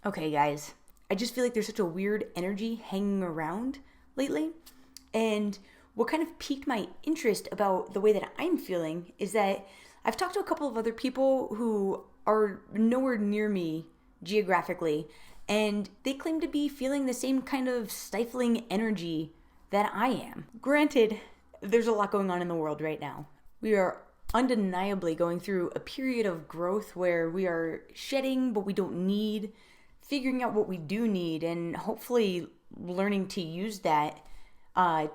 Okay, guys, I just feel like there's such a weird energy hanging around lately. And what kind of piqued my interest about the way that I'm feeling is that I've talked to a couple of other people who are nowhere near me geographically, and they claim to be feeling the same kind of stifling energy that I am. Granted, there's a lot going on in the world right now. We are undeniably going through a period of growth where we are shedding what we don't need, figuring out what we do need, and hopefully learning to use that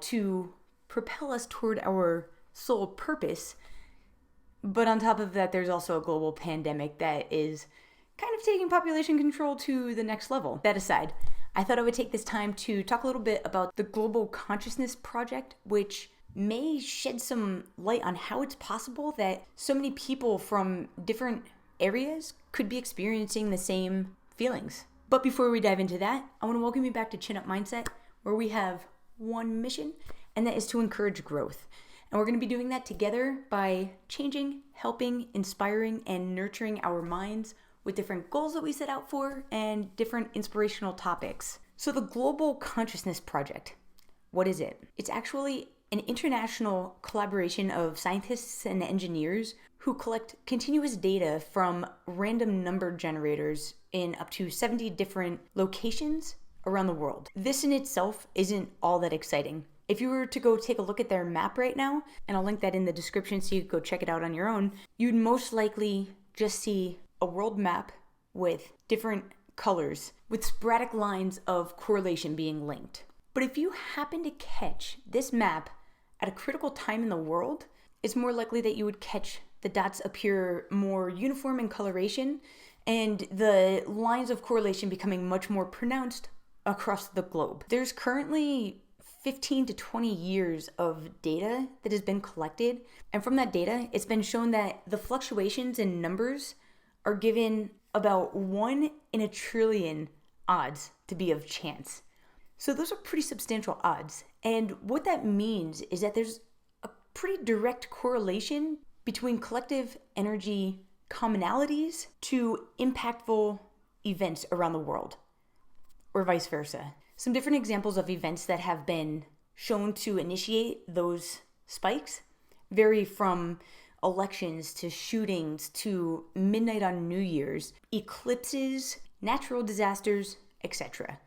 to propel us toward our sole purpose. But on top of that, there's also a global pandemic that is kind of taking population control to the next level. That aside, I thought I would take this time to talk a little bit about the Global Consciousness Project, which may shed some light on how it's possible that so many people from different areas could be experiencing the same feelings. But before we dive into that, I want to welcome you back to Chin Up Mindset, where we have one mission, and that is to encourage growth. And we're going to be doing that together by changing, helping, inspiring, and nurturing our minds with different goals that we set out for and different inspirational topics. So the Global Consciousness Project, what is it? It's actually an international collaboration of scientists and engineers who collect continuous data from random number generators in up to 70 different locations around the world. This in itself isn't all that exciting. If you were to go take a look at their map right now, and I'll link that in the description so you could go check it out on your own, you'd most likely just see a world map with different colors, with sporadic lines of correlation being linked. But if you happen to catch this map at a critical time in the world, it's more likely that you would catch the dots appear more uniform in coloration and the lines of correlation becoming much more pronounced across the globe. There's currently 15 to 20 years of data that has been collected, and from that data, it's been shown that the fluctuations in numbers are given about 1 in a trillion odds to be of chance. So those are pretty substantial odds. And what that means is that there's a pretty direct correlation between collective energy commonalities to impactful events around the world, or vice versa. Some different examples of events that have been shown to initiate those spikes vary from elections to shootings to midnight on New Year's, eclipses, natural disasters, etc.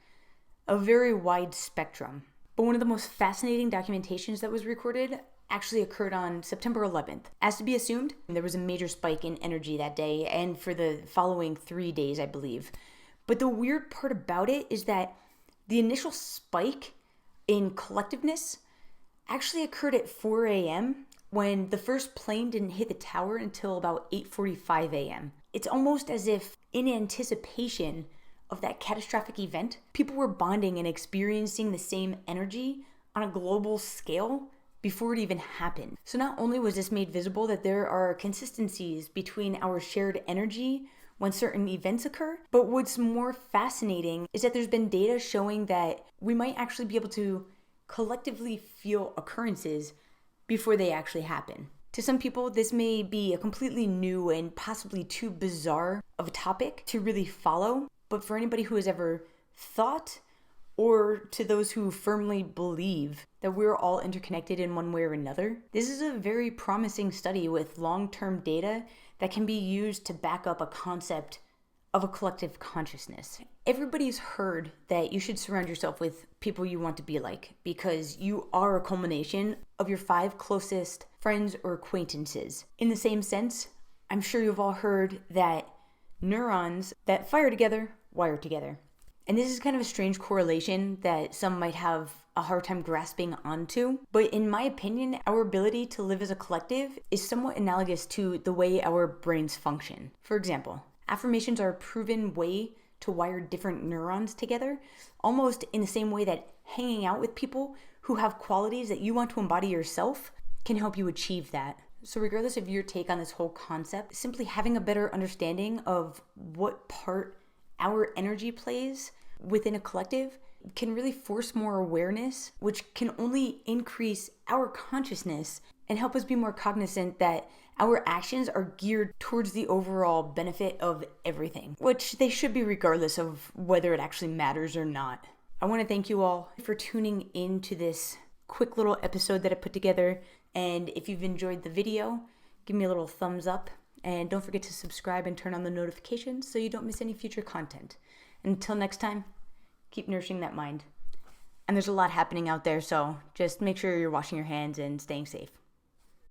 A very wide spectrum. But one of the most fascinating documentations that was recorded actually occurred on September 11th. As to be assumed, there was a major spike in energy that day and for the following 3 days, I believe. But the weird part about it is that the initial spike in collectiveness actually occurred at 4 a.m. when the first plane didn't hit the tower until about 8:45 a.m. It's almost as if in anticipation of that catastrophic event, people were bonding and experiencing the same energy on a global scale before it even happened. So not only was this made visible that there are consistencies between our shared energy when certain events occur, but what's more fascinating is that there's been data showing that we might actually be able to collectively feel occurrences before they actually happen. To some people, this may be a completely new and possibly too bizarre of a topic to really follow, but for anybody who has ever thought, or to those who firmly believe that we're all interconnected in one way or another, this is a very promising study with long-term data that can be used to back up a concept of a collective consciousness. Everybody's heard that you should surround yourself with people you want to be like because you are a culmination of your 5 closest friends or acquaintances. In the same sense, I'm sure you've all heard that neurons that fire together wire together. And this is kind of a strange correlation that some might have a hard time grasping onto. But in my opinion, our ability to live as a collective is somewhat analogous to the way our brains function. For example, affirmations are a proven way to wire different neurons together, almost in the same way that hanging out with people who have qualities that you want to embody yourself can help you achieve that. So regardless of your take on this whole concept, simply having a better understanding of what part our energy plays within a collective can really force more awareness, which can only increase our consciousness and help us be more cognizant that our actions are geared towards the overall benefit of everything, which they should be regardless of whether it actually matters or not. I want to thank you all for tuning into this quick little episode that I put together. And if you've enjoyed the video, give me a little thumbs up. And don't forget to subscribe and turn on the notifications so you don't miss any future content. Until next time, keep nourishing that mind. And there's a lot happening out there, so just make sure you're washing your hands and staying safe.